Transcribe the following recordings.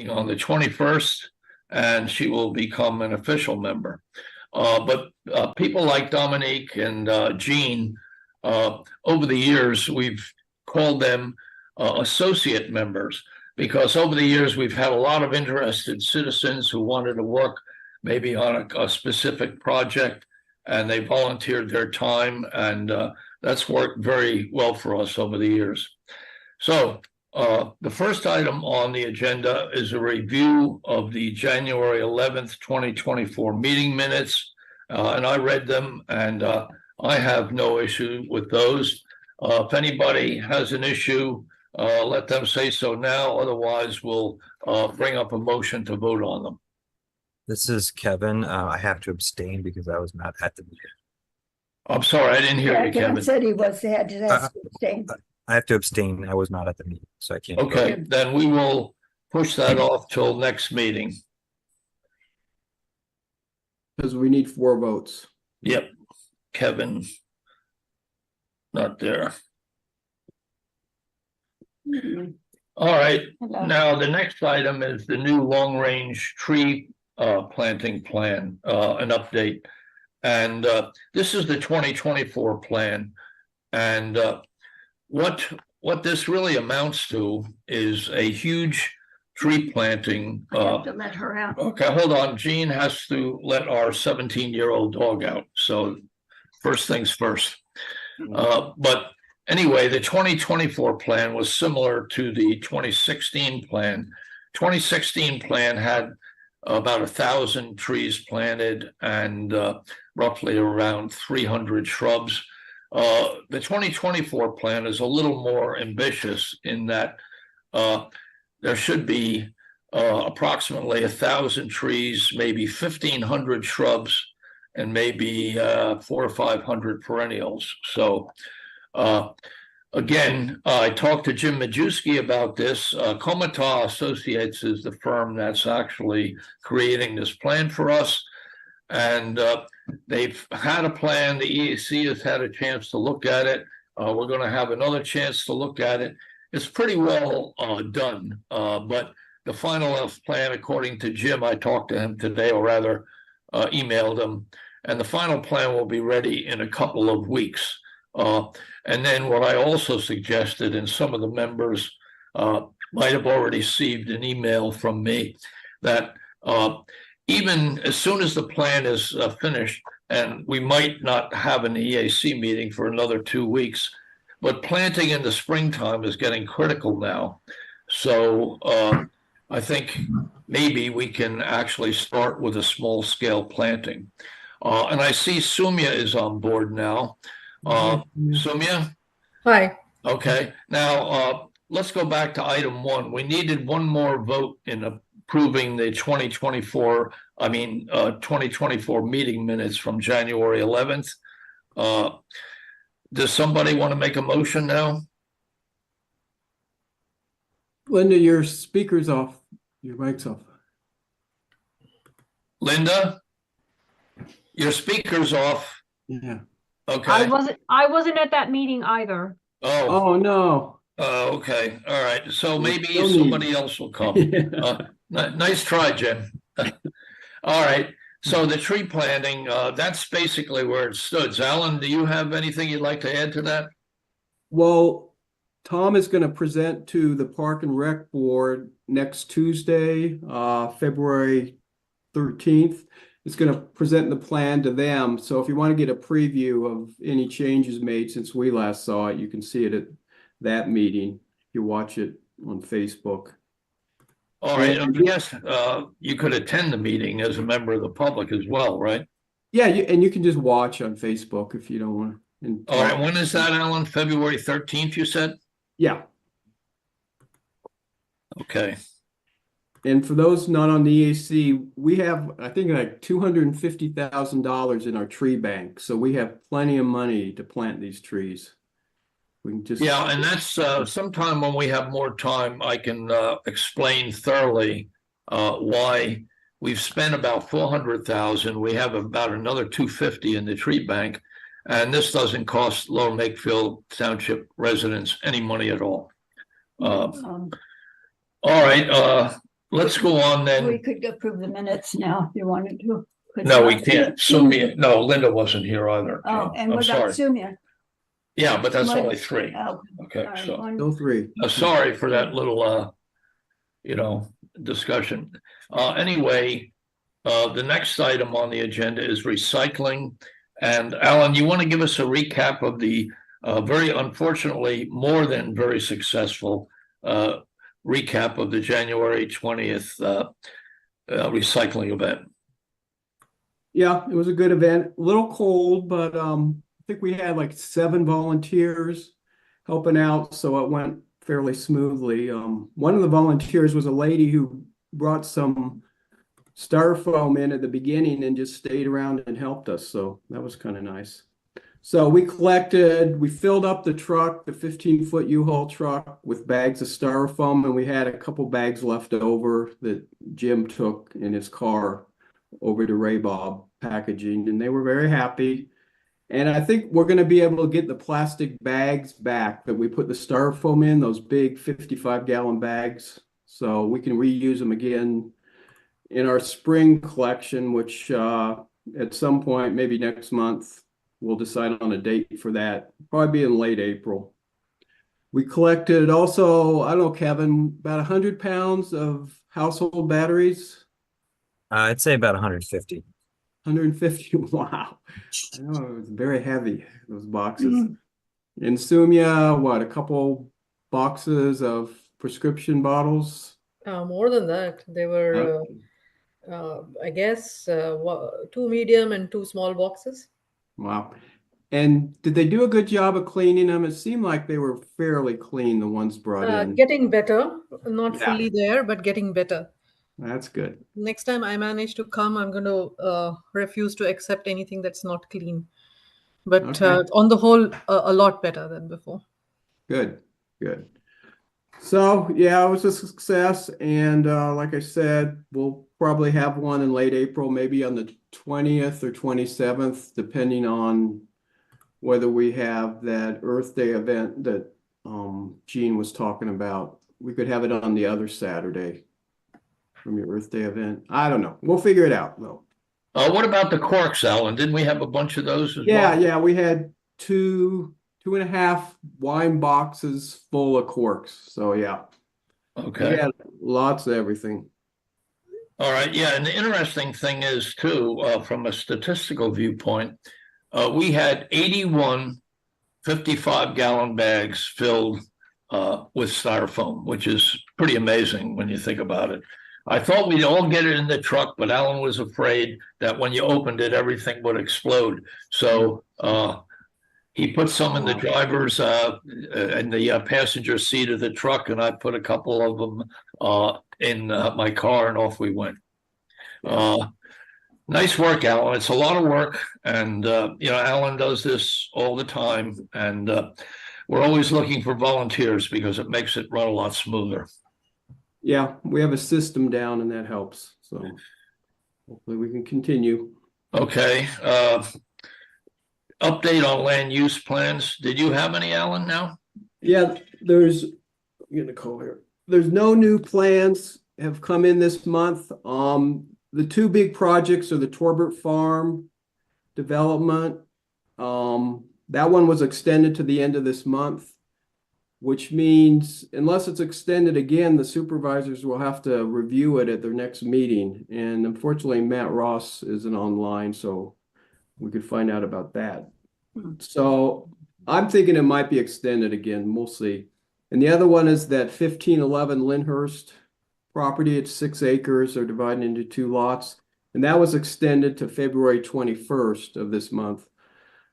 on the 21st, and she will become an official member. But people like Dominique and Jean, over the years, we've called them associate members, because over the years, we've had a lot of interested citizens who wanted to work maybe on a specific project, and they volunteered their time, and that's worked very well for us over the years. So the first item on the agenda is a review of the January 11th, 2024 meeting minutes, and I read them, and I have no issue with those. If anybody has an issue, let them say so now. Otherwise, we'll bring up a motion to vote on them. This is Kevin. I have to abstain because I was not at the meeting. I'm sorry, I didn't hear you, Kevin. Said he was. They had to abstain. I have to abstain. I was not at the meeting, so I can't. Okay, then we will push that off till next meeting. Because we need 4 votes. Yep, Kevin, not there. All right, now the next item is the new long-range tree planting plan, an update. And this is the 2024 plan. And what this really amounts to is a huge tree planting. I have to let her out. Okay, hold on. Jean has to let our 17-year-old dog out. So first things first. But anyway, the 2024 plan was similar to the 2016 plan. 2016 plan had about 1,000 trees planted and roughly around 300 shrubs. The 2024 plan is a little more ambitious in that there should be approximately 1,000 trees, maybe 1,500 shrubs, and maybe 400 or 500 perennials. So again, I talked to Jim Majewski about this. Komata Associates is the firm that's actually creating this plan for us. And they've had a plan. The EAC has had a chance to look at it. We're going to have another chance to look at it. It's pretty well done. But the final plan, according to Jim, I talked to him today, or rather emailed him, and the final plan will be ready in a couple of weeks. And then what I also suggested, and some of the members might have already received an email from me, that even as soon as the plan is finished, and we might not have an EAC meeting for another 2 weeks, but planting in the springtime is getting critical now. So I think maybe we can actually start with a small scale planting. And I see Sumya is on board now. Sumya? Hi. Okay. Now, let's go back to item 1. We needed one more vote in approving the 2024 meeting minutes from January 11th. Does somebody want to make a motion now? Linda, your speaker's off. Your mic's off. Linda, your speaker's off. Yeah. Okay. I wasn't at that meeting either. Oh no. Okay. All right. So maybe still somebody else will come. Yeah. Nice try, Jim. All right. So the tree planting, that's basically where it stood. Alan, do you have anything you'd like to add to that? Well, Tom is going to present to the Park and Rec Board next Tuesday, February 13th. It's going to present the plan to them. So if you want to get a preview of any changes made since we last saw it, you can see it at that meeting. You watch it on Facebook. All right. Yes, you could attend the meeting as a member of the public as well, right? Yeah, and you can just watch on Facebook if you don't want to. All right. When is that, Alan? February 13th, you said? Yeah. Okay. And for those not on the EAC, we have, I think, like $250,000 in our tree bank. So we have plenty of money to plant these trees. We can just... Yeah, and that's sometime when we have more time, I can explain thoroughly why we've spent about $400,000. We have about another $250 in the tree bank, and this doesn't cost Lower Makefield Township residents any money at all. All right. let's go on We then. could approve the minutes now if you wanted to. Could No, we not. can't. Sumia, no, Linda wasn't here either. Oh, and I'm what about sorry. Sumia? Yeah, but that's What? only three. Oh, Okay, all right, so Still three. sorry for that little discussion. Anyway, the next item on the agenda is recycling. And Alan, you want to give us a recap of the very unfortunately more than very successful recap of the January 20th recycling event? Yeah, it was a good event. A little cold, but I think we had like 7 volunteers helping out, so it went fairly smoothly. One of the volunteers was a lady who brought some styrofoam in at the beginning and just stayed around and helped us, so that was kind of nice. So we filled up the truck, the 15-foot U-Haul truck, with bags of styrofoam, and we had a couple bags left over that Jim took in his car over to Ray Bob Packaging, and they were very happy. And I think we're going to be able to get the plastic bags back that we put the styrofoam in, those big 55-gallon bags, so we can reuse them again in our spring collection, which at some point, maybe next month, we'll decide on a date for that. Probably be in late April. We collected also, I don't know, Kevin, about 100 pounds of household batteries. I'd say about 150. 150. Wow. I know it was very heavy, those boxes. In Sumia, what, a couple boxes of prescription bottles? More than that. They were, I guess, 2 medium and 2 small boxes. Wow. And did they do a good job of cleaning them? It seemed like they were fairly clean, the ones brought in. Getting better. Not Yeah. fully there, but getting better. That's good. Next time I manage to come, I'm going to refuse to accept anything that's not clean. But Okay. on the whole, a lot better than before. Good, good. So, yeah, it was a success. And like I said, we'll probably have one in late April, maybe on the 20th or 27th, depending on whether we have that Earth Day event that Gene was talking about. We could have it on the other Saturday from your Earth Day event. I don't know. We'll figure it out, though. What about the corks, Alan? Didn't we have a bunch of those as Yeah, well? yeah, we had 2.5 wine boxes full of corks. So yeah, we Okay. had lots of everything. All right. Yeah. And the interesting thing is, too, from a statistical viewpoint, we had 81 55-gallon bags filled with styrofoam, which is pretty amazing when you think about it. I thought we'd all get it in the truck, but Alan was afraid that when you opened it, everything would explode. So he put some in the driver's in the passenger seat of the truck, and I put a couple of them in my car, and off we went. Nice work, Alan. It's a lot of work, and Alan does this all the time, and we're always looking for volunteers because it makes it run a lot smoother. Yeah, we have a system down, and that helps. So hopefully we can continue. Okay. Update on land use plans. Did you have any, Alan, now? Yeah, I'm gonna call here. There's no new plans have come in this month. The 2 big projects are the Torbert Farm development. That one was extended to the end of this month, which means unless it's extended again, the supervisors will have to review it at their next meeting. And unfortunately, Matt Ross isn't online, so we could find out about that. So I'm thinking it might be extended again. We'll see. And the other one is that 1511 Lyndhurst property. It's 6 acres. They're divided into 2 lots. And that was extended to February 21st of this month.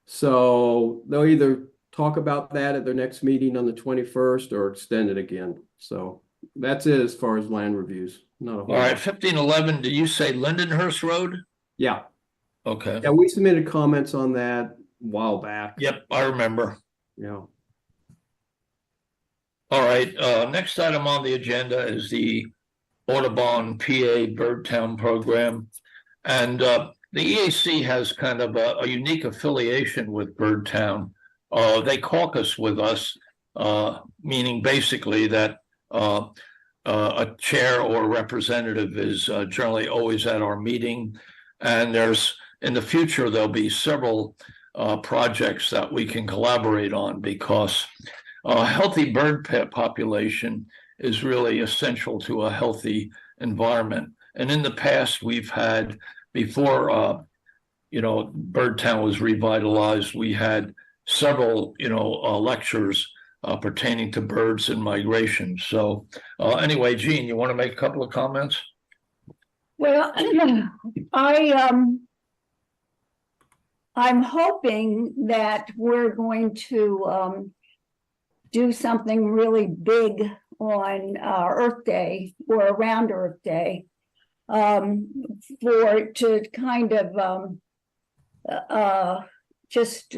So they'll either talk about that at their next meeting on the 21st or extend it again. So that's it as far as land reviews. Not a whole All right, lot. 1511, did you say Lindenhurst Road? Yeah. Okay. Yeah, we submitted comments on that a while back. Yep, I remember. Yeah. All right, next item on the agenda is the Audubon PA Birdtown program. And the EAC has kind of a unique affiliation with Birdtown. They caucus with us, meaning basically that a chair or representative is generally always at our meeting. And in the future, there'll be several projects that we can collaborate on, because a healthy bird population is really essential to a healthy environment. And in the past, we've had, before Birdtown was revitalized, we had several lectures pertaining to birds and migration. So anyway, Jean, you want to make a couple of comments? Well, I'm hoping that we're going to do something really big on Earth Day or around Earth Day, to kind of just,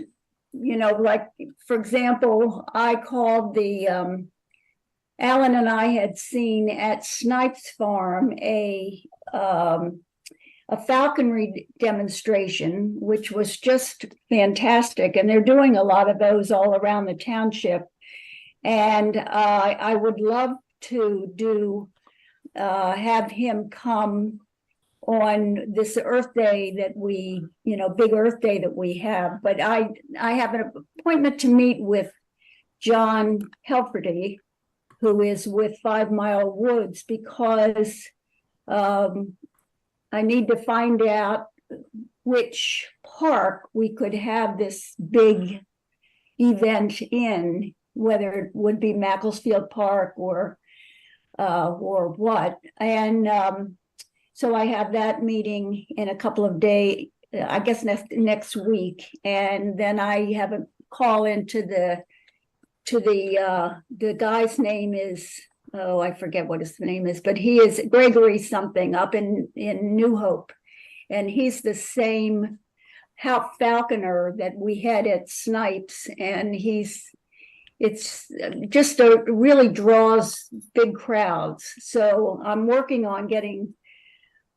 like, for example, I called Alan and I had seen at Snipes Farm a falconry demonstration, which was just fantastic. And they're doing a lot of those all around the township. And I would love to have him come on this Earth Day that we, big Earth Day that we have. But I have an appointment to meet with John Helferty, who is with 5 Mile Woods, because I need to find out which park we could have this big event in, whether it would be Makefield Park or what. And so I have that meeting in a couple of days, I guess next week, and then I have a call into the guy's name is, oh, I forget what his name is, but he is Gregory something up in New Hope, and he's the same falconer that we had at Snipes, and it's just really draws big crowds. So I'm working on getting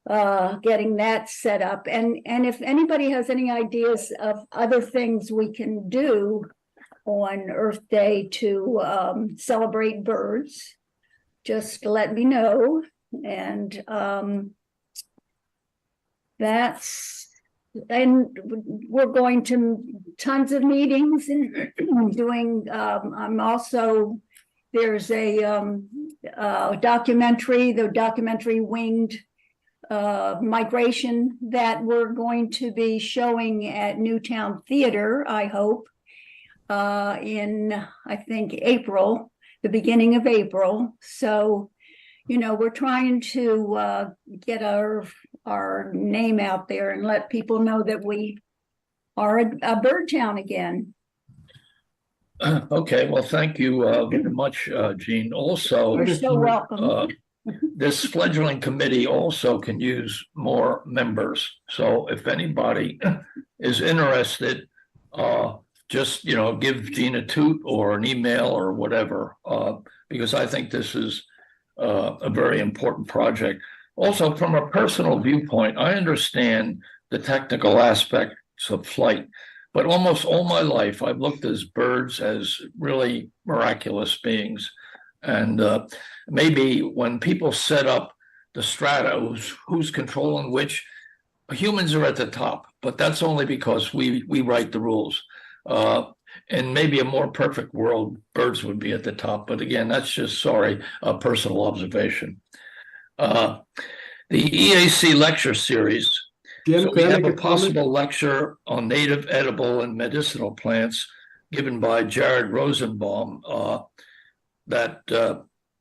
that set up, and if anybody has any ideas of other things we can do on Earth Day to celebrate birds, just let me know. And we're going to tons of meetings and doing, I'm also, there's a documentary, the documentary Winged Migration, that we're going to be showing at Newtown Theater, I hope, in, I think, April, the beginning of April. So, we're trying to get our name out there and let people know that we are a bird town again. Okay, well, thank you very much, Jean. Also, You're so welcome. This fledgling committee also can use more members. So if anybody is interested, just, give Jean a toot or an email or whatever, because I think this is a very important project. Also, from a personal viewpoint, I understand the technical aspects of flight, but almost all my life, I've looked at birds as really miraculous beings. And maybe when people set up the strata, who's controlling which, humans are at the top, but that's only because we write the rules. And maybe a more perfect world, birds would be at the top. But again, that's just, a personal observation. The EAC lecture series. Jim, So we can I have make a a comment? possible lecture on native, edible, and medicinal plants given by Jared Rosenbaum. That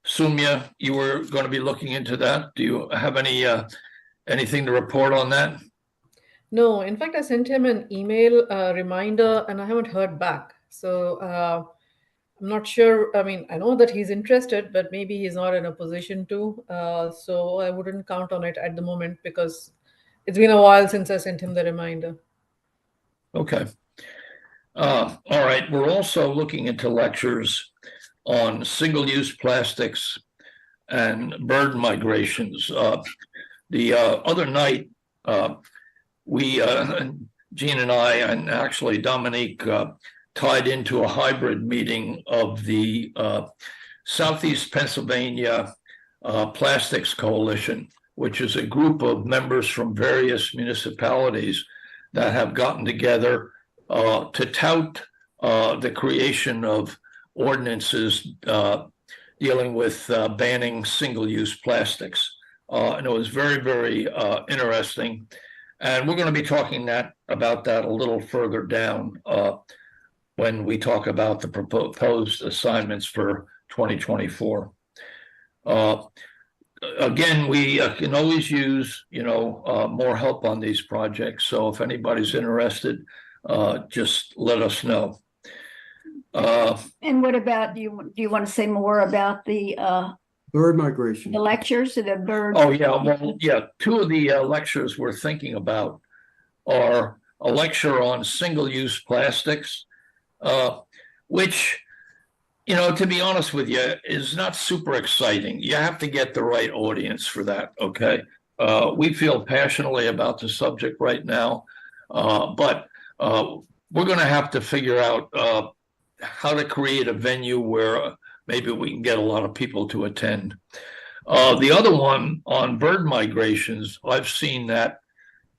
Sumya, you were going to be looking into that. Do you have anything to report on that? No, in fact, I sent him an email reminder and I haven't heard back. So I'm not sure. I mean, I know that he's interested, but maybe he's not in a position to. So I wouldn't count on it at the moment because it's been a while since I sent him the reminder. Okay. All right. We're also looking into lectures on single-use plastics and bird migrations. The other night, we, Jean and I, and actually Dominique, tied into a hybrid meeting of the Southeast Pennsylvania Plastics Coalition, which is a group of members from various municipalities that have gotten together to tout the creation of ordinances dealing with banning single-use plastics. And it was very, very interesting. And we're going to be talking about that a little further down when we talk about the proposed assignments for 2024. Again, we can always use, more help on these projects. So if anybody's interested, just let us know. And what about, do you want to say more about the Bird migration. lectures or the bird? Oh, yeah. Well, yeah. Two of the lectures we're thinking about are a lecture on single-use plastics, which, to be honest with you, is not super exciting. You have to get the right audience for that, okay? We feel passionately about the subject right now, but we're going to have to figure out how to create a venue where maybe we can get a lot of people to attend. The other one on bird migrations, I've seen that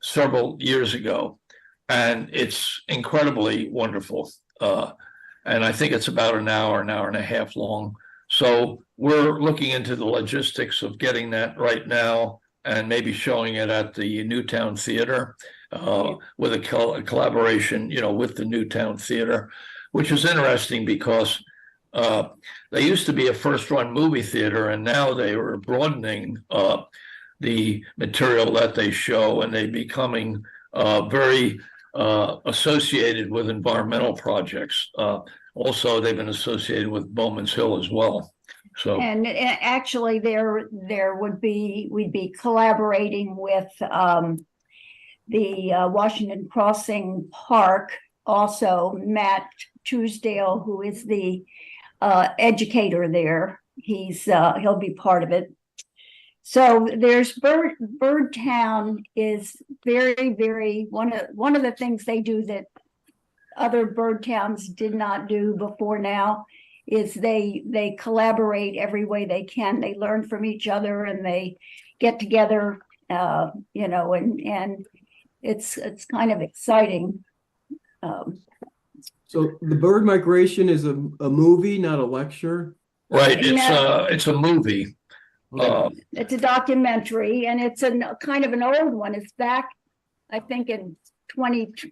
several years ago, and it's incredibly wonderful. And I think it's about an hour and a half long. So we're looking into the logistics of getting that right now and maybe showing it at the Newtown Theater with a collaboration, with the Newtown Theater, which is interesting because they used to be a first-run movie theater, and now they are broadening the material that they show, and they're becoming very associated with environmental projects. Also, they've been associated with Bowman's Hill as well. So, and actually, we'd be collaborating with the Washington Crossing Park. Also, Matt Truesdale, who is the educator there, he'll be part of it. So there's Bird Town is very, very one of the things they do that other bird towns did not do before now is they collaborate every way they can. They learn from each other and they get together, and it's kind of exciting. So the bird migration is a movie, not a lecture. right, it's a movie. It's a documentary, and it's a kind of an old one. It's back, I think, in 22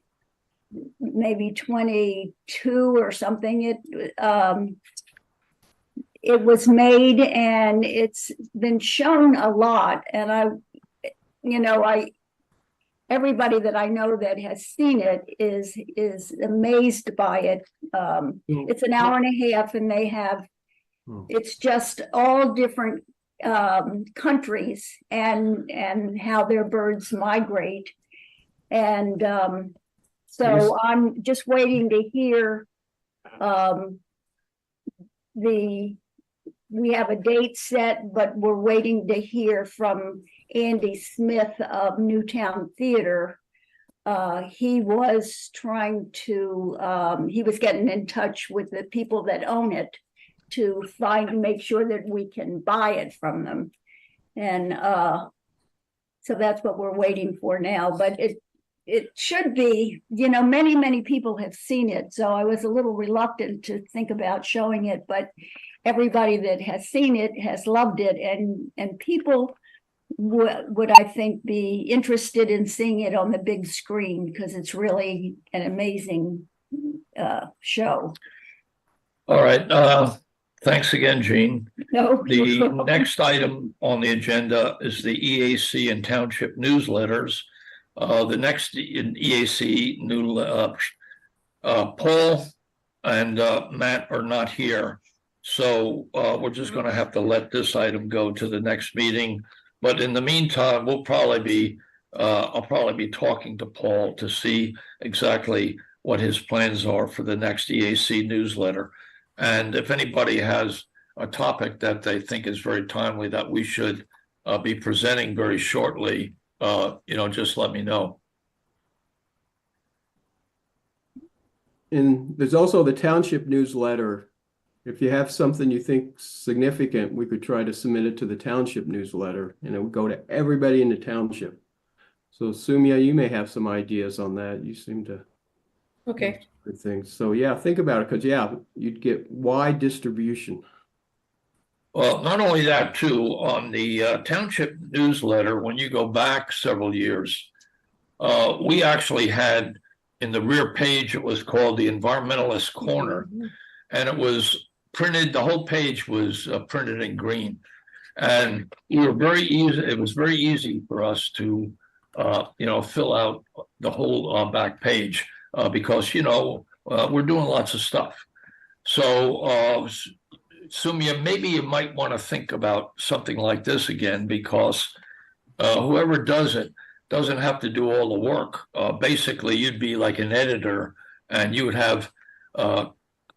or something. It was made, and it's been shown a lot. And everybody that I know that has seen it is amazed by it. It's an hour and a half, and they have. It's just all different countries and how their birds migrate, and so I'm just waiting to hear. We have a date set, but we're waiting to hear from Andy Smith of Newtown Theater. He was trying to. He was getting in touch with the people that own it to make sure that we can buy it from them. And so that's what we're waiting for now, but it should be, many people have seen it. So I was a little reluctant to think about showing it, but everybody that has seen it has loved it. And people would I think be interested in seeing it on the big screen because it's really an amazing show. All right. Thanks again, Jean. No. The next item on the agenda is the EAC and township newsletters. The next EAC Paul and Matt are not here. So we're just going to have to let this item go to the next meeting. But in the meantime, I'll probably be talking to Paul to see exactly what his plans are for the next EAC newsletter. And if anybody has a topic that they think is very timely that we should be presenting very shortly, just let me know. And there's also the township newsletter. If you have something you think significant, we could try to submit it to the township newsletter, and it would go to everybody in the township. So Sumya, you may have some ideas on that. You seem to Okay. good things. So yeah, think about it, because yeah, you'd get wide distribution. Well, not only that, too, on the township newsletter, when you go back several years, we actually had in the rear page, it was called the Environmentalist Corner, and it was printed, the whole page was printed in green. And we were very easy, it was very easy for us to, fill out the whole back page because, we're doing lots of stuff. So, Sumya, maybe you might want to think about something like this again, because whoever does it doesn't have to do all the work. Basically, you'd be like an editor, and you would have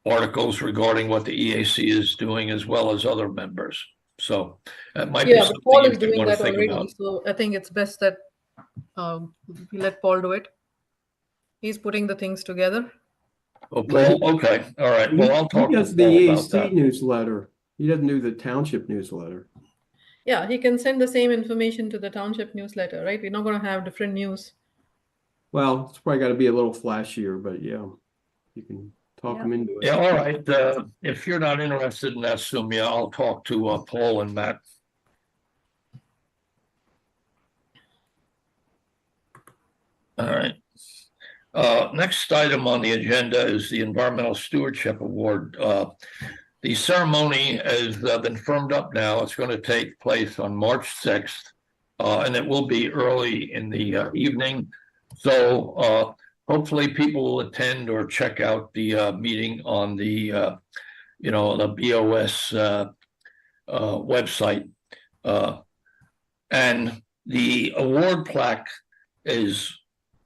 articles regarding what the EAC is doing, as well as other members. So that might be Yeah, but something Paul you is could doing want to that think already, about. so I think it's best that we let Paul do it. He's putting the things together. Oh, Paul, okay, all right. Well, I'll talk He to does the Paul about EAC that. newsletter. He doesn't do the township newsletter. Yeah, he can send the same information to the township newsletter, right? We're not going to have different news. Well, it's probably got to be a little flashier, but yeah, you can talk Yeah. him into it. Yeah, all right. If you're not interested in that, Sumya, I'll talk to Paul and Matt. All right. Next item on the agenda is the Environmental Stewardship Award. The ceremony has been firmed up now. It's going to take place on March 6th, and it will be early in the evening. So hopefully people will attend or check out the meeting on the, the BOS website. And the award plaque is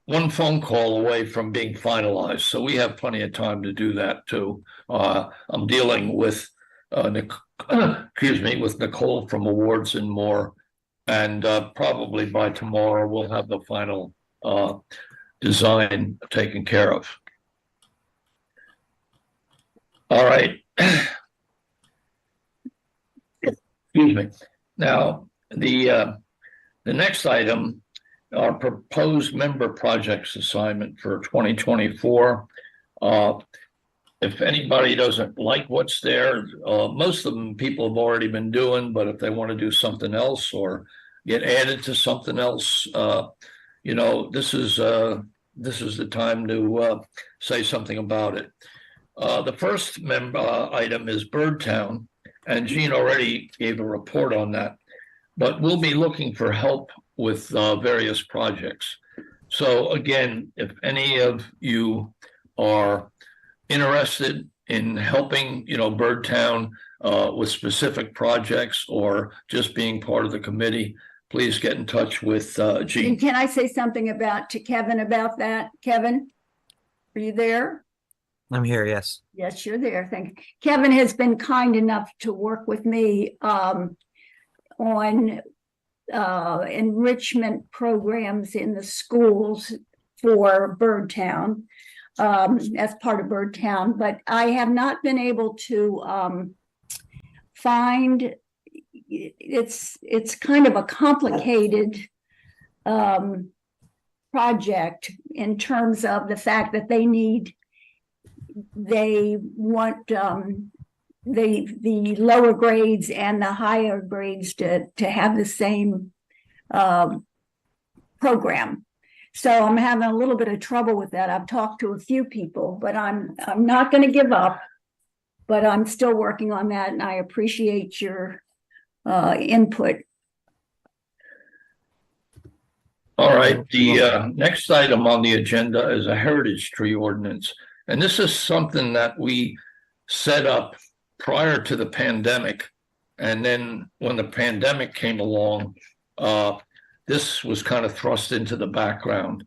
one phone call away from being finalized. So we have plenty of time to do that too. I'm dealing with, with Nicole from Awards and More. And probably by tomorrow, we'll have the final design taken care of. All right. Excuse me. Now, the next item, our proposed member projects assignment for 2024. If anybody doesn't like what's there, most of them people have already been doing, but if they want to do something else or get added to something else, this is the time to say something about it. The first item is Birdtown, and Jean already gave a report on that, but we'll be looking for help with various projects. So again, if any of you are interested in helping, Birdtown with specific projects or just being part of the committee, please get in touch with Jean. And can I say something to Kevin about that? Kevin, are you there? I'm here, yes. Yes, you're there. Thank you. Kevin has been kind enough to work with me on enrichment programs in the schools for Birdtown as part of Birdtown, but I have not been able to find it's kind of a complicated project in terms of the fact that they want the lower grades and the higher grades to have the same program. So I'm having a little bit of trouble with that. I've talked to a few people, but I'm not going to give up, but I'm still working on that, and I appreciate your input. All right, the next item on the agenda is a heritage tree ordinance. And this is something that we set up prior to the pandemic. And then when the pandemic came along, this was kind of thrust into the background.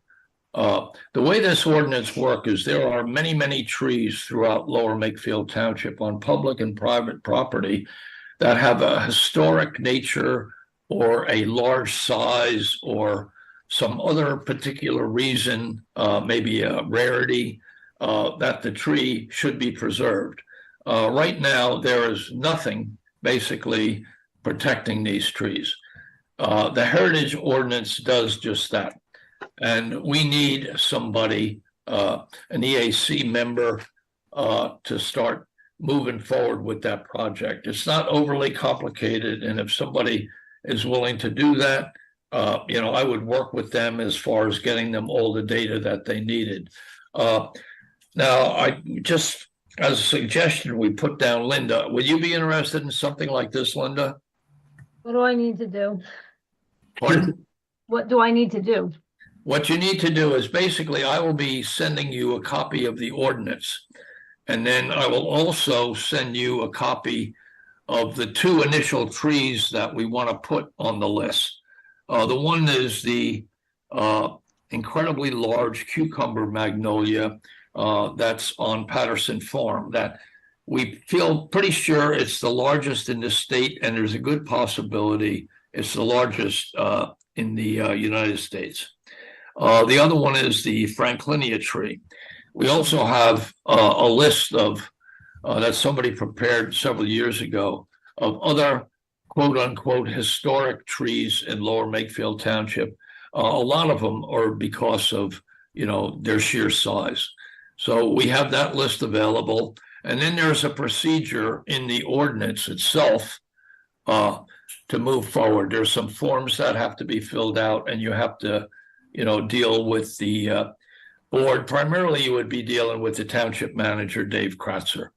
The way this ordinance works is there are many, many trees throughout Lower Makefield Township on public and private property that have a historic nature or a large size or some other particular reason, maybe a rarity, that the tree should be preserved. Right now, there is nothing basically protecting these trees. The heritage ordinance does just that. And we need somebody, an EAC member, to start moving forward with that project. It's not overly complicated. And if somebody is willing to do that, I would work with them as far as getting them all the data that they needed. Now, I just, as a suggestion, we put down Linda. Would you be interested in something like this, Linda? What do I need to do? Pardon? What do I need to do? What you need to do is basically, I will be sending you a copy of the ordinance. And then I will also send you a copy of the 2 initial trees that we want to put on the list. The one is the incredibly large cucumber magnolia that's on Patterson Farm, that we feel pretty sure it's the largest in the state, and there's a good possibility it's the largest in the United States. The other one is the Franklinia tree. We also have a list of that somebody prepared several years ago of other quote unquote historic trees in Lower Makefield Township. A lot of them are because of their sheer size. So we have that list available, and then there's a procedure in the ordinance itself to move forward. There's some forms that have to be filled out, and you have to deal with the board. Primarily, you would be dealing with the township manager, Dave Kratzer.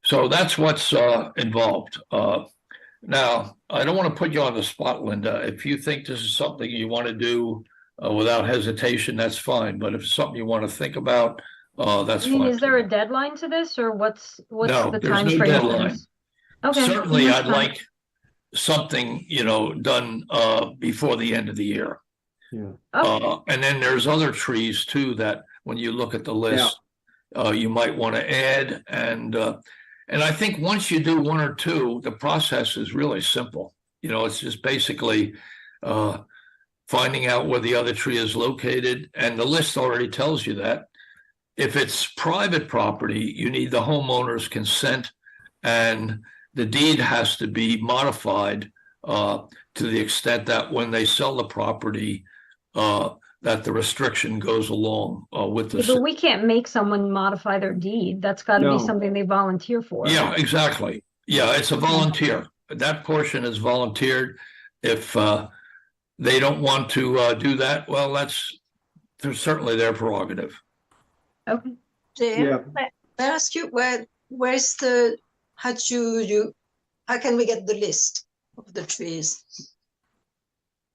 So that's what's involved. Now, I don't want to put you on the spot, Linda. If you think this is something you want to do without hesitation, that's fine. But if it's something you want to think about, that's I mean, fine. is there a deadline to this, or what's No, the there's time no frame of deadline. this? Okay. Certainly, that's I'd fine. like something, done before the end of the year. Yeah. Okay. And then there's other trees too that when you look at the list, you might want to add. And I think once you do 1 or 2, the process is really simple. It's just basically finding out where the other tree is located. And the list already tells you that. If it's private property, you need the homeowner's consent, and the deed has to be modified to the extent that when they sell the property, that the restriction goes along with the. Yeah, but we can't make someone modify their deed. That's got to No. be something they volunteer for. Yeah, exactly. Yeah, it's a volunteer. That portion is volunteered. If they don't want to do that, well, that's certainly their prerogative. Okay. Jim, Yeah. may I ask you where's the how can we get the list of the trees?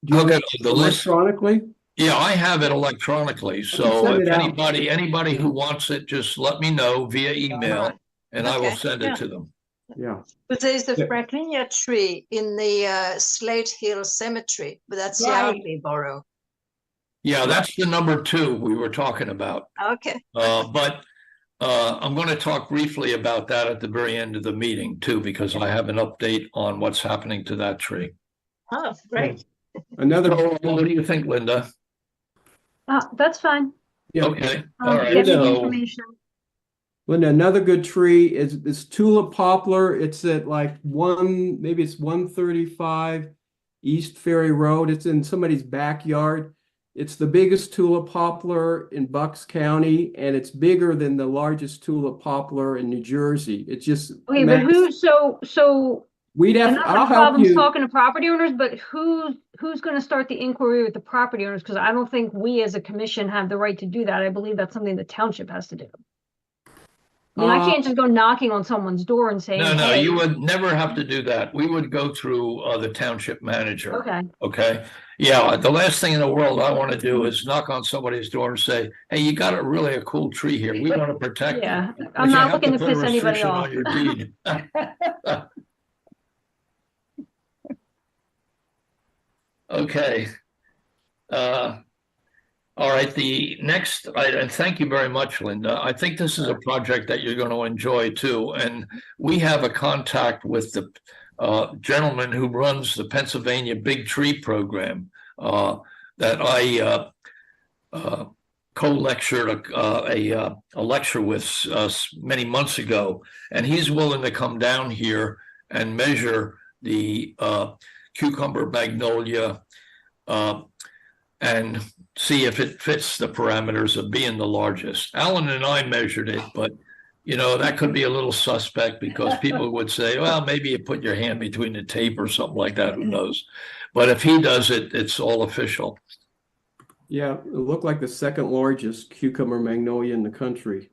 Do you I'll have get it the list. electronically? Yeah, I have it electronically. So send if it out. anybody who wants it, just let me know via email, and I will Okay, send it to them. Yeah. But there's the Yeah. Franklinia tree in the Slate Hill Cemetery, but that's Right. Yardley Borough. Yeah, that's the number 2 we were talking about. Okay. But I'm going to talk briefly about that at the very end of the meeting too, because I have an update on what's happening to that tree. Oh, great. Another. So, what do you think, Linda? That's fine. Yeah. Okay, all right. Get me the So, information. Linda, another good tree is this tulip poplar. It's at like maybe it's 135 East Ferry Road. It's in somebody's backyard. It's the biggest tulip poplar in Bucks County, and it's bigger than the largest tulip poplar in New Jersey. It's just Okay, but so we'd have. I'm not I'll having help problems you. talking to property owners, but who's going to start the inquiry with the property owners? Because I don't think we as a commission have the right to do that. I believe that's something the township has to do. I mean, I can't just go knocking on someone's door and saying, no, hey. you would never have to do that. We would go through the township manager. Okay. Okay. Yeah, the last thing in the world I want to do is knock on somebody's door and say, "Hey, you got really a cool tree here. We want to protect it." Yeah, But I'm you not have looking to put a piss anybody restriction off. on your deed. Okay. All right, the next, and thank you very much, Linda. I think this is a project that you're going to enjoy too. And we have a contact with the gentleman who runs the Pennsylvania Big Tree Program that I co-lectured a lecture with us many months ago, and he's willing to come down here and measure the cucumber magnolia and see if it fits the parameters of being the largest. Alan and I measured it, but you know, that could be a little suspect because people would say, well, maybe you put your hand between the tape or something like that, who knows? But if he does it, it's all official. Yeah, it looked like the second largest cucumber magnolia in the country.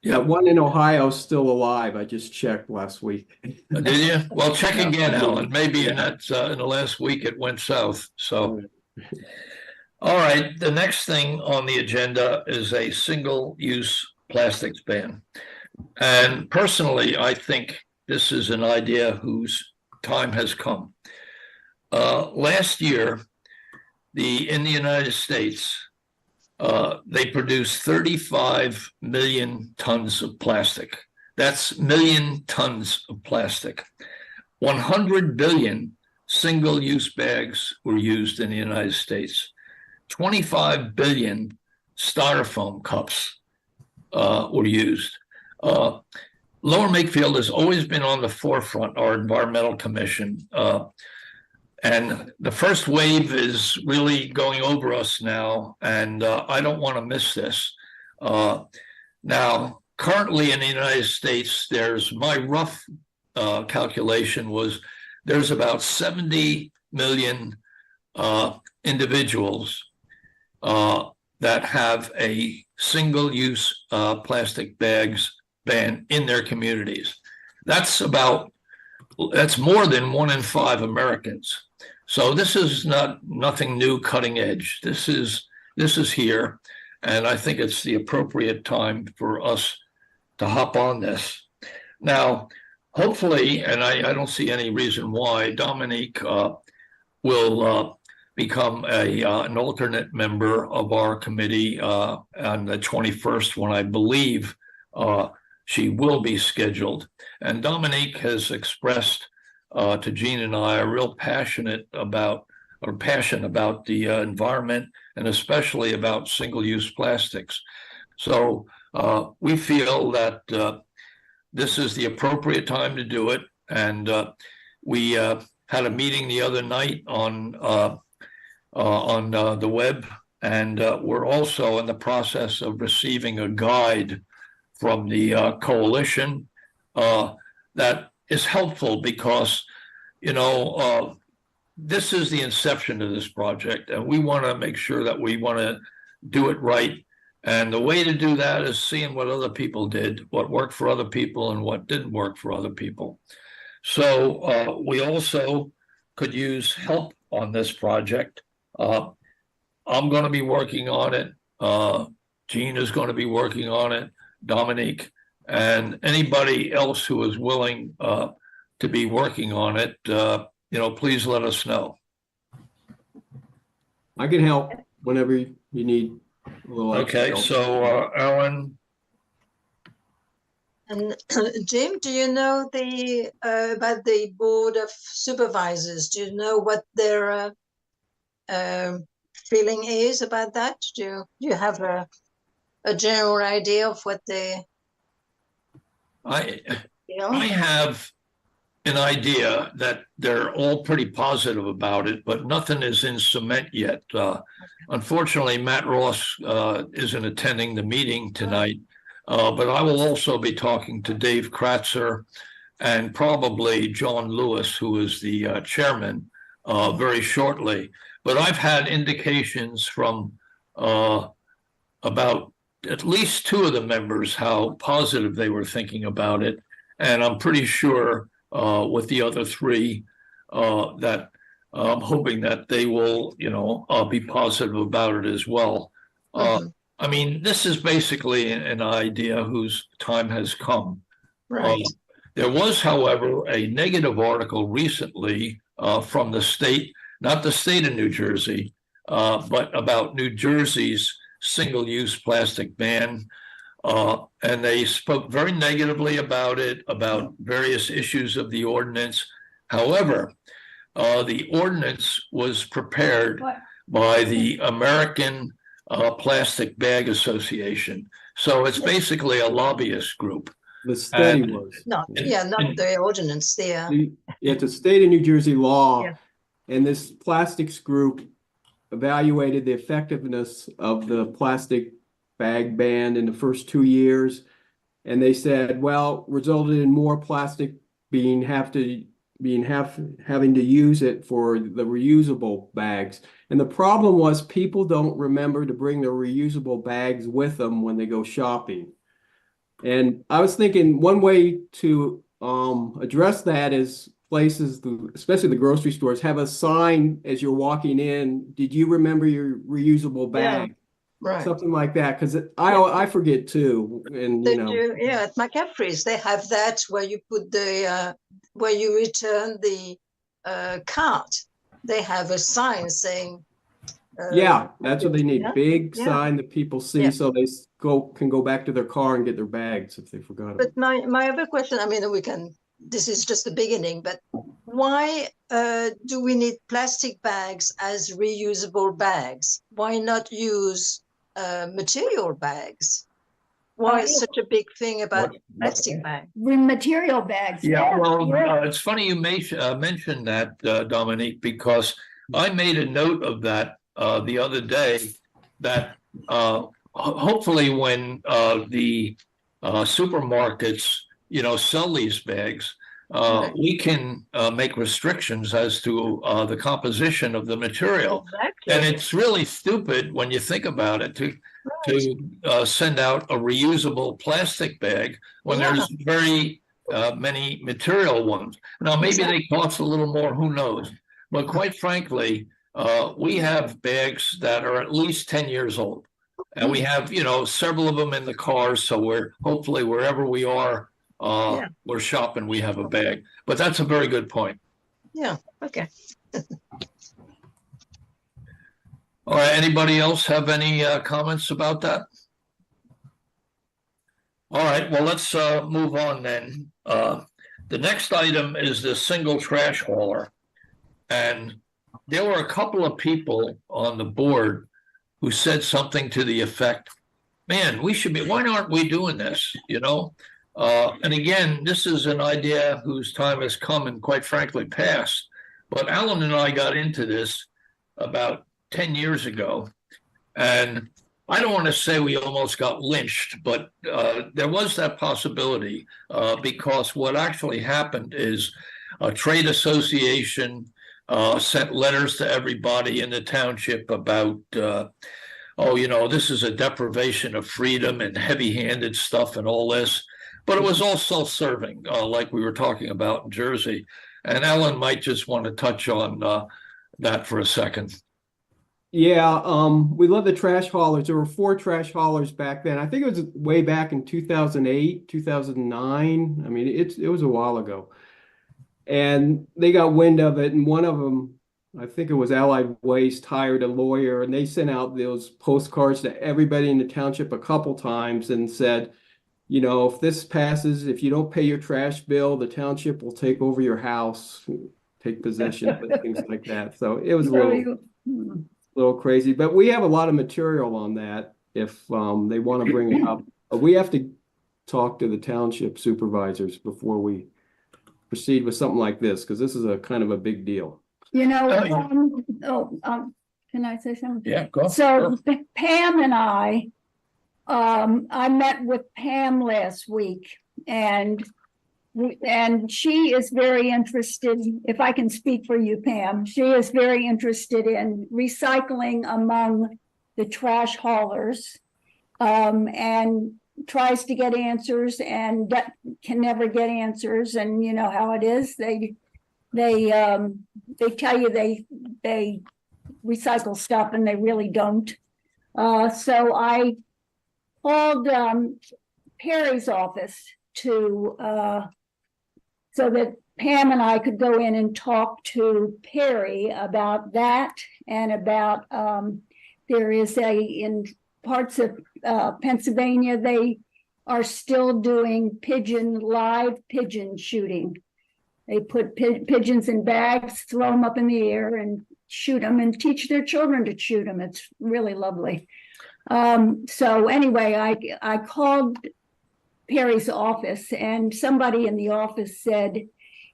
Yeah. That one in Ohio is still alive. I just checked last week. Did you? Well, check Yeah. again, Alan. Maybe in Yeah. that in the last week it went south. So, all right. The next thing on the agenda is a single-use plastics ban. And personally, I think this is an idea whose time has come. Last year, in the United States, they produced 35 million tons of plastic. That's million tons of plastic. 100 billion single-use bags were used in the United States. 25 billion styrofoam cups were used. Lower Makefield has always been on the forefront, our environmental commission. And the first wave is really going over us now, and I don't want to miss this. Now, currently in the United States, my rough calculation was there's about 70 million individuals that have a single-use plastic bags ban in their communities. That's more than 1 in 5 Americans. So this is nothing new, cutting edge. This is here, and I think it's the appropriate time for us to hop on this. Now, hopefully, and I don't see any reason why, Dominique will become an alternate member of our committee on the 21st, when I believe she will be scheduled. And Dominique has expressed to Jean and I a real passion about the environment, and especially about single-use plastics. So we feel that this is the appropriate time to do it. And we had a meeting the other night on the web, and we're also in the process of receiving a guide from the coalition that is helpful because, you know, this is the inception of this project, and we want to make sure that we want to do it right. And the way to do that is seeing what other people did, what worked for other people and what didn't work for other people. So we also could use help on this project. I'm going to be working on it. Jean is going to be working on it, Dominique, and anybody else who is willing to be working on it, you know, please let us know. I can help whenever you need a little extra Okay, help. so Alan. And Jim, do you know about the Board of Supervisors? Do you know what their feeling is about that? Do you have a general idea of what they? I have an idea that they're all pretty positive about it, but nothing is in cement yet. Unfortunately, Matt Ross isn't attending the meeting tonight, but I will also be talking to Dave Kratzer and probably John Lewis, who is the chairman, very shortly. But I've had indications from about at least 2 of the members how positive they were thinking about it. And I'm pretty sure with the other 3 that I'm hoping that they will, you know, be positive about it as well. I mean, this is basically an idea whose time has come. Right. There was, however, a negative article recently from the state, not the state of New Jersey, but about New Jersey's single-use plastic ban. And they spoke very negatively about it, about various issues of the ordinance. However, the ordinance was prepared by the American Plastic Bag Association. So it's basically a lobbyist group. The study And- was. Not, yeah, not the ordinance there. It's a state of New Jersey law, Yeah. and this plastics group evaluated the effectiveness of the plastic bag ban in the first 2 years. And they said, well, resulted in more plastic having to use it for the reusable bags. And the problem was people don't remember to bring their reusable bags with them when they go shopping. And I was thinking one way to address that is places, especially the grocery stores, have a sign as you're walking in. Did you remember your reusable bag? Right. Something like that, because I forget too. And They do, yeah, at McCaffrey's, they have that where you put where you return the cart. They have a sign saying. Yeah, that's what they need. Yeah, Big yeah. sign that people see, Yeah. so they can go back to their car and get their bags if they forgot But it. my other question, I mean, this is just the beginning, but why do we need plastic bags as reusable bags? Why not use material bags? Why is such a big thing about plastic bags? Material bags. Yeah, well, yeah. it's funny you mentioned that, Dominique, because I made a note of that the other day, that hopefully when the supermarkets, sell these bags, Right. we can make restrictions as to the composition of the material. Exactly. And it's really stupid when you think about it to send out a reusable plastic bag when Yeah. there's very many material ones. Now, maybe they cost a little more, who knows? But quite frankly, we have bags that are at least 10 years old. And we have, several of them in the cars. So we're hopefully wherever we are, Yeah. we're shopping, we have a bag. But that's a very good point. Yeah, okay. All right, anybody else have any comments about that? All right, well, let's move on then. The next item is the single trash hauler. And there were a couple of people on the board who said something to the effect, man, why aren't we doing this, And again, this is an idea whose time has come and quite frankly passed. But Alan and I got into this about 10 years ago. And I don't want to say we almost got lynched, but there was that possibility because what actually happened is a trade association sent letters to everybody in the township about, this is a deprivation of freedom and heavy-handed stuff and all this. But it was all self-serving, like we were talking about in Jersey. And Alan might just want to touch on that for a second. Yeah, we love the trash haulers. There were 4 trash haulers back then. I think it was way back in 2008, 2009. I mean, it was a while ago. And they got wind of it, and one of them, I think it was Allied Waste, hired a lawyer, and they sent out those postcards to everybody in the township a couple times and said, if this passes, if you don't pay your trash bill, the township will take over your house, take possession of it, things like that. So it was a little crazy, but we have a lot of material on that if they want to bring it up. But we have to talk to the township supervisors before we proceed with something like this, because this is a kind of a big deal. Can I say something? Yeah, go. So Pam and I met with Pam last week, and she is very interested, if I can speak for you, Pam, she is very interested in recycling among the trash haulers, and tries to get answers and can never get answers. And you know how it is. They tell you they recycle stuff and they really don't. So I called Perry's office so that Pam and I could go in and talk to Perry about that, and about there is in parts of Pennsylvania, they are still doing live pigeon shooting. They put pigeons in bags, throw them up in the air and shoot them, and teach their children to shoot them. It's really lovely. So anyway, I called Perry's office, and somebody in the office said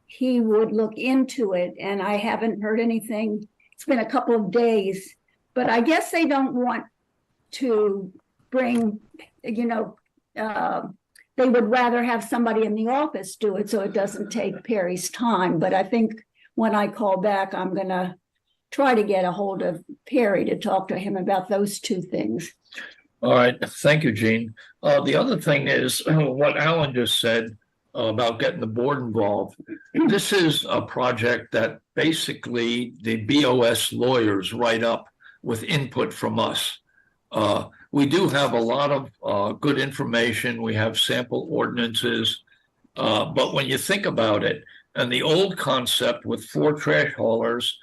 he would look into it, and I haven't heard anything. It's been a couple of days, but I guess they don't want to bring, they would rather have somebody in the office do it so it doesn't take Perry's time. But I think when I call back, I'm gonna try to get a hold of Perry to talk to him about those two things. All right, thank you, Gene. The other thing is what Alan just said about getting the board involved. This is a project that basically the BOS lawyers write up with input from us. We do have a lot of good information. We have sample ordinances. But when you think about it, and the old concept with 4 trash haulers,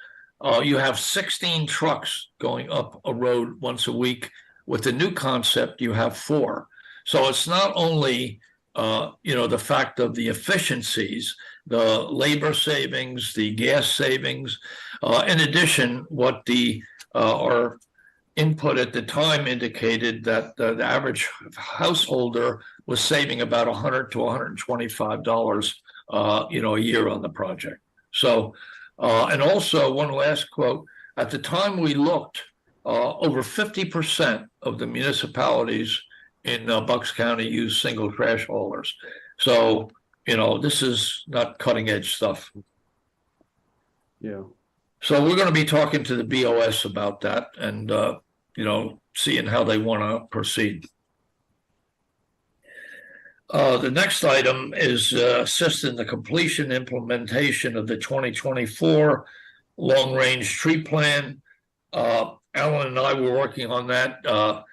you have 16 trucks going up a road once a week. With the new concept, you have 4. So it's not only, the fact of the efficiencies, the labor savings, the gas savings. In addition, what our input at the time indicated that the average householder was saving about $100 to $125, a year on the project. So, and also one last quote, at the time we looked, over 50% of the municipalities in Bucks County use single trash haulers. So, this is not cutting edge stuff. Yeah. So we're going to be talking to the BOS about that and, seeing how they want to proceed. The next item is assist in the completion implementation of the 2024 long-range tree plan. Alan and I were working on that.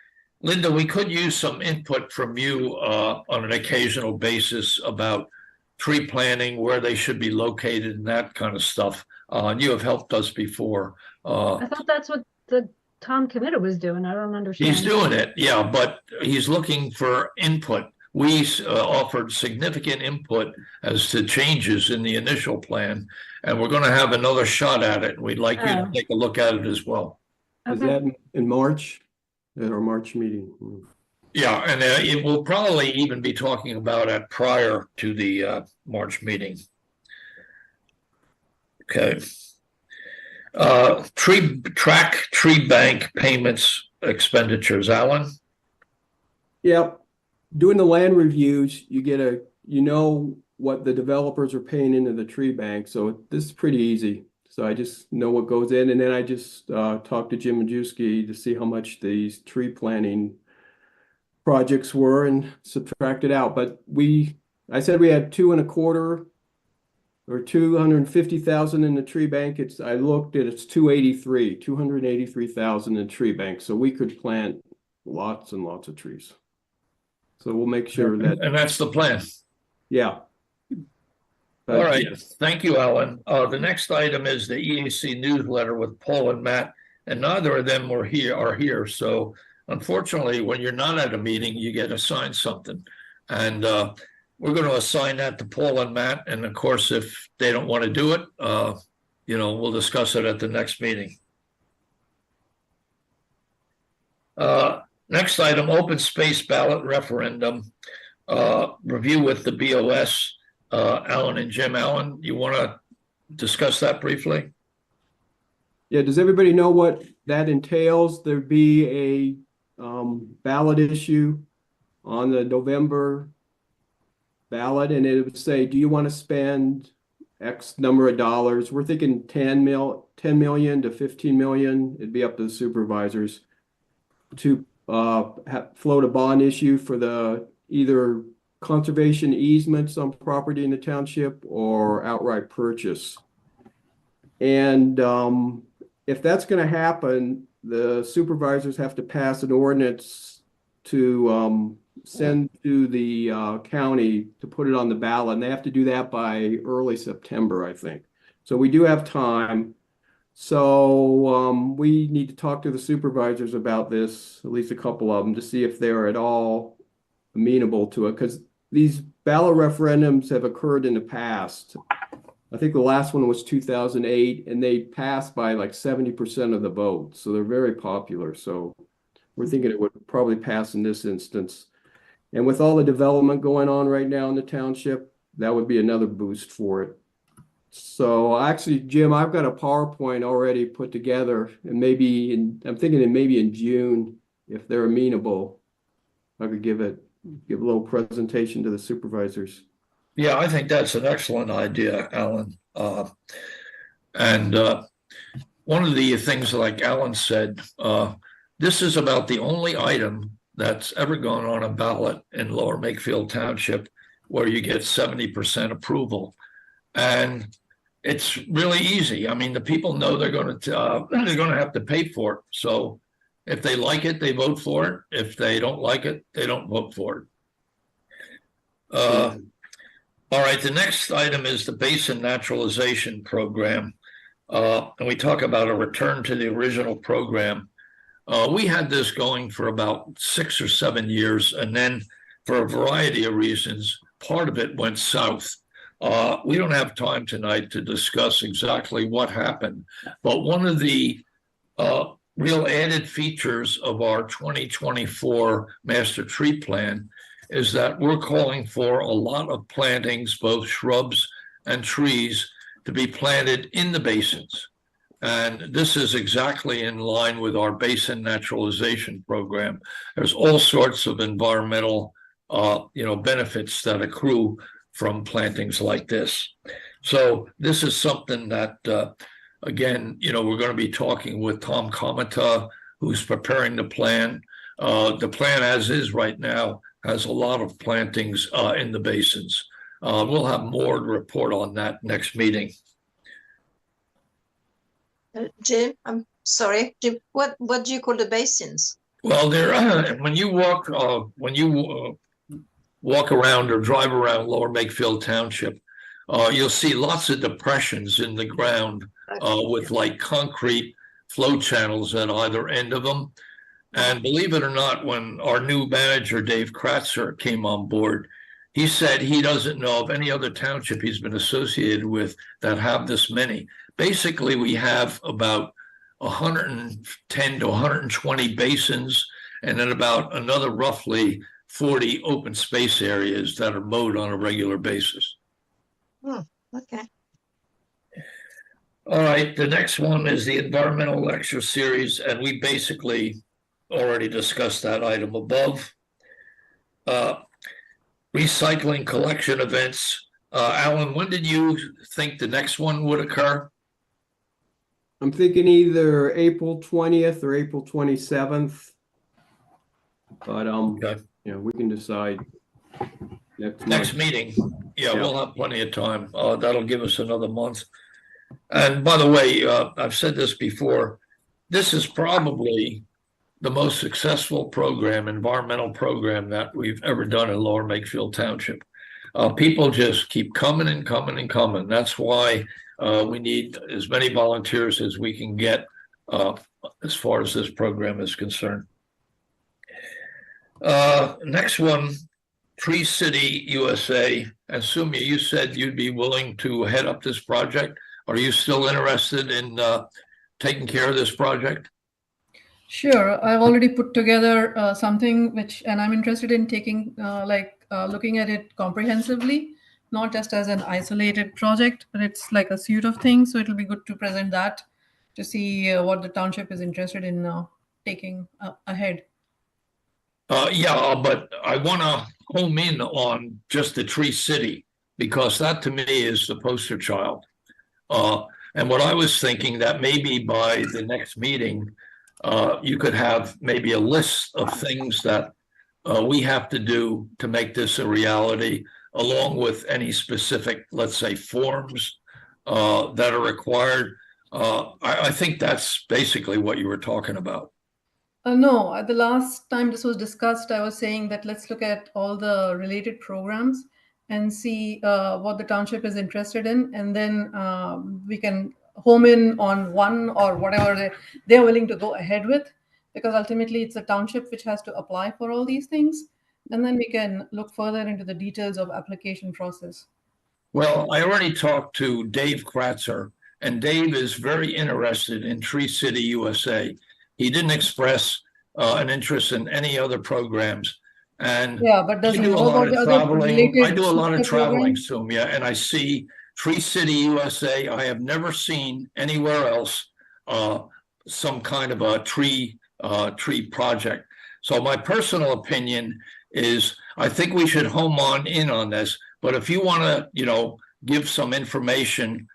Linda, we could use some input from you on an occasional basis about tree planting, where they should be located and that kind of stuff. And you have helped us before. I thought that's what the Tom Committa was doing. I don't understand. He's doing it, yeah, but he's looking for input. We offered significant input as to changes in the initial plan, and we're going to have another shot at it. We'd like you to take a look at it as well. Is that in March? At our March meeting? Yeah, and it will probably even be talking about it prior to the March meeting. Okay. Tree bank payments expenditures, Alan? Yeah. Doing the land reviews, you get what the developers are paying into the tree bank. So this is pretty easy. So I just know what goes in, and then I just talked to Jim Majewski to see how much these tree planting projects were and subtracted out. But I said we had 2.25 or 250,000 in the tree bank. I looked at it's 283,000 in tree bank. So we could plant lots and lots of trees. So we'll make sure that. And that's the plan. Yeah. All right, thank you, Alan. The next item is the EAC newsletter with Paul and Matt, and neither of them are here. So unfortunately, when you're not at a meeting, you get assigned something. And we're going to assign that to Paul and Matt. And of course, if they don't want to do it, we'll discuss it at the next meeting. Next item, open space ballot referendum, review with the BOS. Alan and Jim. Alan, you want to discuss that briefly? Yeah, does everybody know what that entails? There'd be a ballot issue on the November ballot, and it would say, do you want to spend X number of dollars? We're thinking 10 million to 15 million. It'd be up to the supervisors to float a bond issue for the either conservation easements on property in the township or outright purchase. And if that's going to happen, the supervisors have to pass an ordinance to send to the county to put it on the ballot. And they have to do that by early September, I think. So we do have time. So we need to talk to the supervisors about this, at least a couple of them, to see if they're at all amenable to it, because these ballot referendums have occurred in the past. I think the last one was 2008, and they passed by like 70% of the vote. So they're very popular. So we're thinking it would probably pass in this instance. And with all the development going on right now in the township, that would be another boost for it. So actually, Jim, I've got a PowerPoint already put together, and I'm thinking maybe in June, if they're amenable, I could give a little presentation to the supervisors. Yeah, I think that's an excellent idea, Alan. One of the things, like Alan said, this is about the only item that's ever gone on a ballot in Lower Makefield Township where you get 70% approval. And it's really easy. I mean, the people know they're going to have to pay for it. So if they like it, they vote for it. If they don't like it, they don't vote for it. All right, the next item is the Basin Naturalization Program. And we talk about a return to the original program. We had this going for about 6 or 7 years, and then for a variety of reasons, part of it went south. We don't have time tonight to discuss exactly what happened, but one of the real added features of our 2024 Master Tree Plan is that we're calling for a lot of plantings, both shrubs and trees, to be planted in the basins. And this is exactly in line with our basin naturalization program. There's all sorts of environmental benefits that accrue from plantings like this. So this is something that, again, we're going to be talking with Tom Comita, who's preparing the plan. The plan as is right now has a lot of plantings in the basins. We'll have more to report on that next meeting. Jim, I'm sorry, Jim, what do you call the basins? Well, when you walk around or drive around Lower Makefield Township, you'll see lots of depressions in the ground with like concrete flow channels at either end of them. And believe it or not, when our new manager, Dave Kratzer, came on board, he said he doesn't know of any other township he's been associated with that have this many. Basically, we have about 110 to 120 basins, and then about another roughly 40 open space areas that are mowed on a regular basis. Okay. All right, the next one is the environmental lecture series, and we basically already discussed that item above. Recycling collection events. Alan, when did you think the next one would occur? I'm thinking either April 20th or April 27th. But Okay. we can decide next Next month. meeting. Yeah, we'll have plenty of time. That'll give us another month. And by the way, I've said this before, this is probably the most successful environmental program that we've ever done in Lower Makefield Township. People just keep coming and coming and coming. That's why we need as many volunteers as we can get as far as this program is concerned. Next one, Tree City USA. Sumya, you said you'd be willing to head up this project. Are you still interested in taking care of this project? Sure, I've already put together something and I'm interested in taking, looking at it comprehensively, not just as an isolated project, but it's like a suite of things. So it'll be good to present that to see what the township is interested in taking ahead. Yeah, but I want to home in on just the Tree City, because that to me is the poster child. And what I was thinking that maybe by the next meeting, you could have maybe a list of things that we have to do to make this a reality, along with any specific, let's say, forms that are required. I think that's basically what you were talking about. No, the last time this was discussed, I was saying that let's look at all the related programs and see what the township is interested in, and then we can home in on one or whatever they're willing to go ahead with, because ultimately it's the township which has to apply for all these things, and then we can look further into the details of application process. Well, I already talked to Dave Kratzer, and Dave is very interested in Tree City USA. He didn't express an interest in any other programs. And Yeah, but I does he do a know lot about of the other traveling. I related do a lot of sister traveling, programs? Sumya, and I see Tree City USA. I have never seen anywhere else some kind of a tree project. So my personal opinion is I think we should home in on this. But if you want to, give some information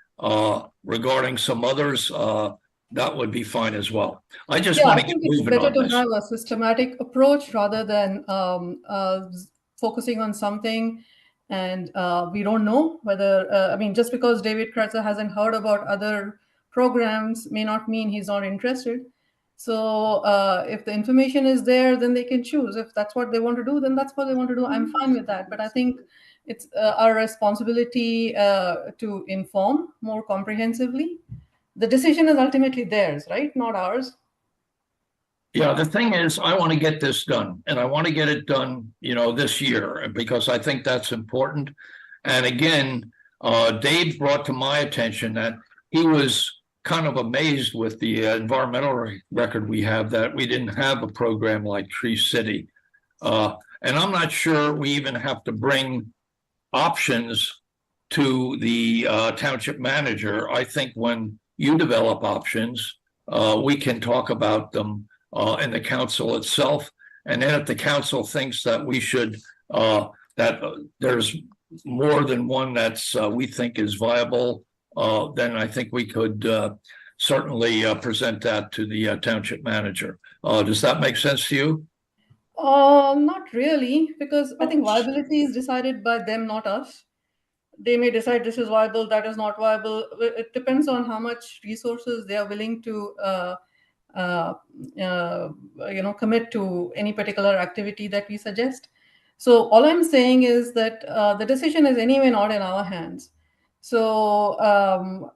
regarding some others, that would be fine as well. I just Yeah, want I to get think it's moving better on to this. have a systematic approach rather than focusing on something and we don't know whether, I mean, just because David Kratzer hasn't heard about other programs may not mean he's not interested. So if the information is there, then they can choose. If that's what they want to do, then that's what they want to do. I'm fine with that. But I think it's our responsibility to inform more comprehensively. The decision is ultimately theirs, right? Not ours. Yeah, the thing is, I want to get this done, and I want to get it done, this year, because I think that's important. And again, Dave brought to my attention that he was kind of amazed with the environmental record we have, that we didn't have a program like Tree City. And I'm not sure we even have to bring options to the township manager. I think when you develop options, we can talk about them in the council itself. And then if the council thinks that we should, that there's more than one that's we think is viable, then I think we could certainly present that to the township manager. Does that make sense to you? Not really, because I think viability is decided by them, not us. They may decide this is viable, that is not viable. It depends on how much resources they are willing to, commit to any particular activity that we suggest. So all I'm saying is that the decision is anyway not in our hands. So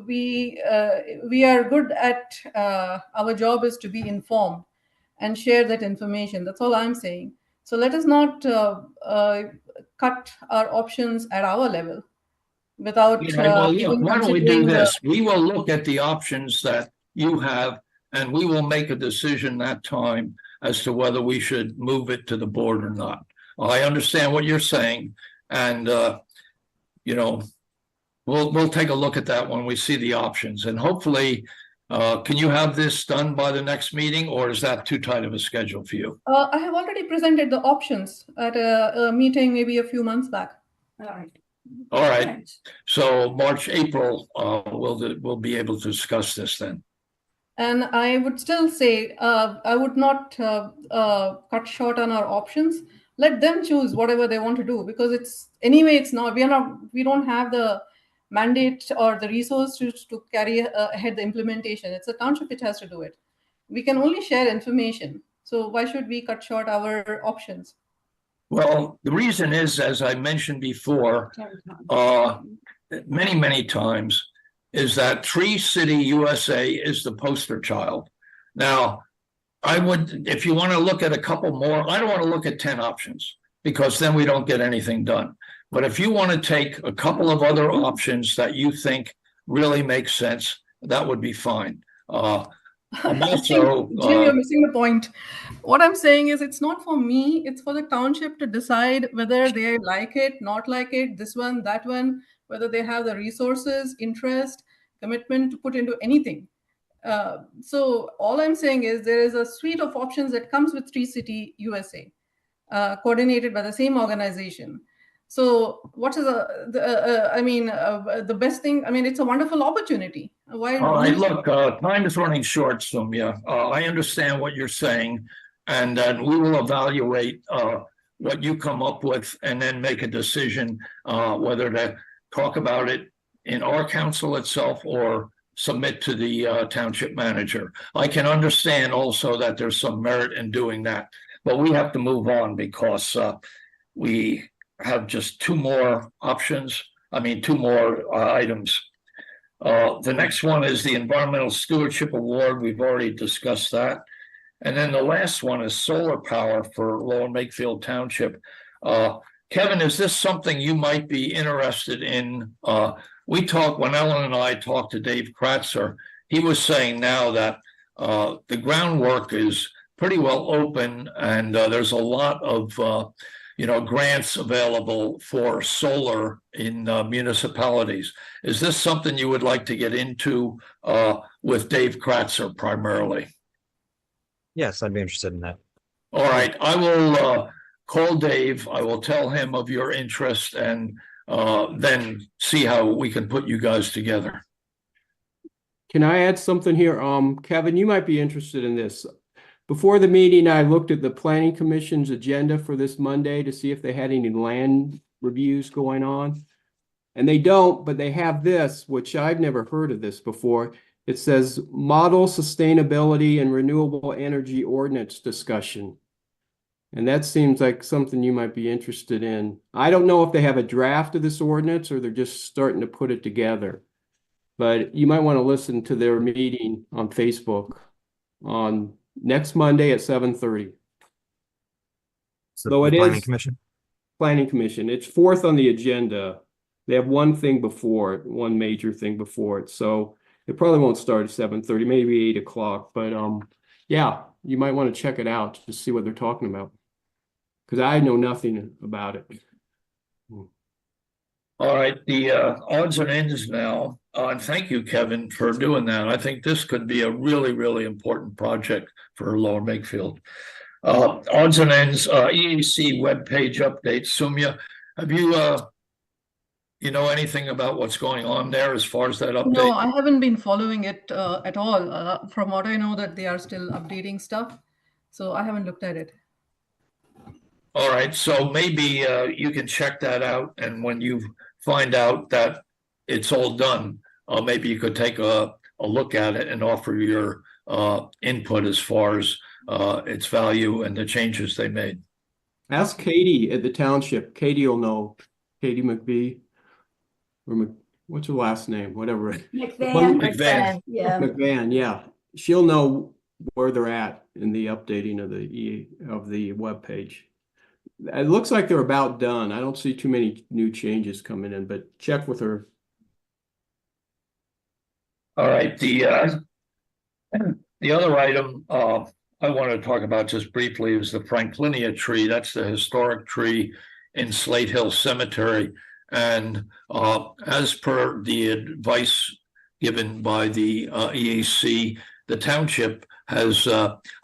we are good at our job is to be informed and share that information. That's all I'm saying. So let us not cut our options at our level without Well, look, even why don't we do considering the. this? We will look at the options that you have, and we will make a decision that time as to whether we should move it to the board or not. I understand what you're saying, and we'll take a look at that when we see the options, and hopefully. Can you have this done by the next meeting, or is that too tight of a schedule for you? I have already presented the options at a meeting maybe a few months back. All right. So March, April, we'll be able to discuss this then. And I would still say I would not cut short on our options. Let them choose whatever they want to do, because it's not we don't have the mandate or the resources to carry ahead the implementation. It's a township which has to do it. We can only share information. So why should we cut short our options? Well, the reason is, as I mentioned before, many times, is that Tree City USA is the poster child. Now, if you want to look at a couple more, I don't want to look at 10 options, because then we don't get anything done. But if you want to take a couple of other options that you think really make sense, that would be fine. Jim, you're missing the point. What I'm saying is it's not for me, it's for the township to decide whether they like it, not like it, this one, that one, whether they have the resources, interest, commitment to put into anything. So all I'm saying is there is a suite of options that comes with Tree City USA, coordinated by the same organization. So what is the best thing? I mean, it's a wonderful opportunity. Why? All right, look, time is running short, Soumya. I understand what you're saying, and we will evaluate what you come up with and then make a decision whether to talk about it in our council itself or submit to the township manager. I can understand also that there's some merit in doing that, but we have to move on because we have just two more items. The next one is the Environmental Stewardship Award. We've already discussed that. And then the last one is solar power for Lower Makefield Township. Kevin, is this something you might be interested in? When Ellen and I talked to Dave Kratzer, he was saying now that the groundwork is pretty well open, and there's a lot of grants available for solar in municipalities. Is this something you would like to get into with Dave Kratzer primarily? Yes, I'd be interested in that. All right, I will call Dave. I will tell him of your interest, and then see how we can put you guys together. Can I add something here? Kevin, you might be interested in this. Before the meeting, I looked at the Planning Commission's agenda for this Monday to see if they had any land reviews going on. And they don't, but they have this, which I've never heard of this before. It says Model Sustainability and Renewable Energy Ordinance Discussion. And that seems like something you might be interested in. I don't know if they have a draft of this ordinance or they're just starting to put it together. But you might want to listen to their meeting on Facebook on next Monday at 7:30. So Though the it Planning is- Commission. Planning Commission. It's fourth on the agenda. They have one thing before it, one major thing before it. So it probably won't start at 7:30, maybe 8 o'clock. But yeah, you might want to check it out to see what they're talking about. Because I know nothing about it. All right, the odds and ends now. And thank you, Kevin, for doing that. I think this could be a really, really important project for Lower Makefield. Odds and ends, EAC webpage update. Sumya, have you know anything about what's going on there as far as that update? No, I haven't been following it at all. From what I know, that they are still updating stuff, so I haven't looked at it. All right, so maybe you can check that out, and when you find out that it's all done, maybe you could take a look at it and offer your input as far as its value and the changes they made. Ask Katie at the township. Katie will know. Katie McBee. Or what's her last name? Whatever. McVan. Yeah. McVan, yeah. She'll know where they're at in the updating of the webpage. It looks like they're about done. I don't see too many new changes coming in, but check with her. All right, the other item I want to talk about just briefly is the Franklinia tree. That's the historic tree in Slate Hill Cemetery. And as per the advice given by the EAC, the township has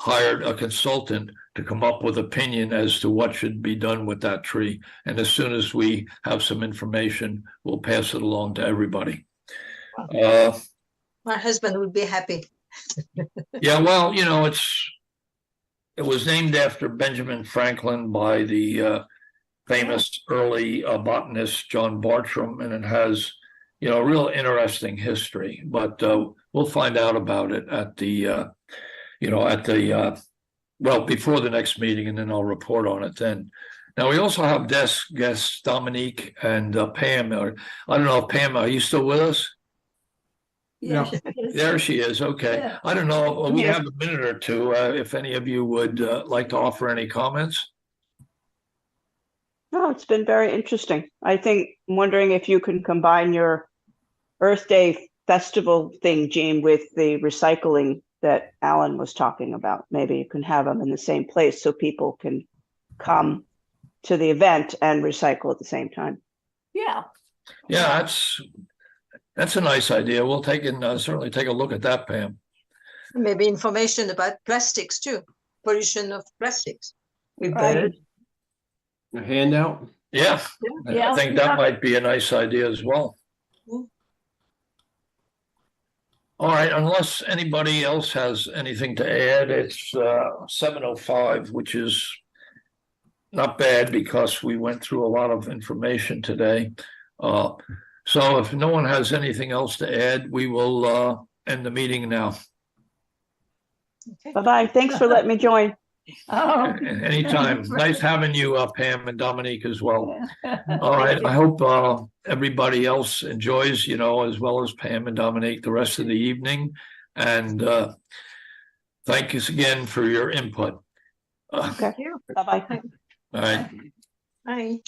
hired a consultant to come up with opinion as to what should be done with that tree. And as soon as we have some information, we'll pass it along to everybody. My husband would be happy. Yeah, well, it was named after Benjamin Franklin by the famous early botanist John Bartram, and it has, a real interesting history. But we'll find out about it at the, well, before the next meeting, and then I'll report on it then. Now, we also have guests Dominique and Pam. I don't know, Pam, are you still with us? Yeah. There she is. Okay. Yeah. I don't know. We have a minute or two. If any of you would like to offer any comments. No, it's been very interesting. I'm wondering if you can combine your Earth Day festival thing, Jean, with the recycling that Alan was talking about. Maybe you can have them in the same place so people can come to the event and recycle at the same time. Yeah. Yeah, that's a nice idea. We'll certainly take a look at that, Pam. Maybe information about plastics too, pollution of plastics. Right. A handout? Yeah, Yeah. I think that might be a nice idea as well. Yeah. All right, unless anybody else has anything to add, it's 7:05, which is not bad because we went through a lot of information today. So if no one has anything else to add, we will end the meeting now. Okay. Bye-bye. Thanks for letting me join. Oh. Anytime. Nice having you, Pam and Dominique as well. All right. I hope everybody else enjoys, as well as Pam and Dominique, the rest of the evening. And thank you again for your input. Okay. Bye-bye. All right. Bye.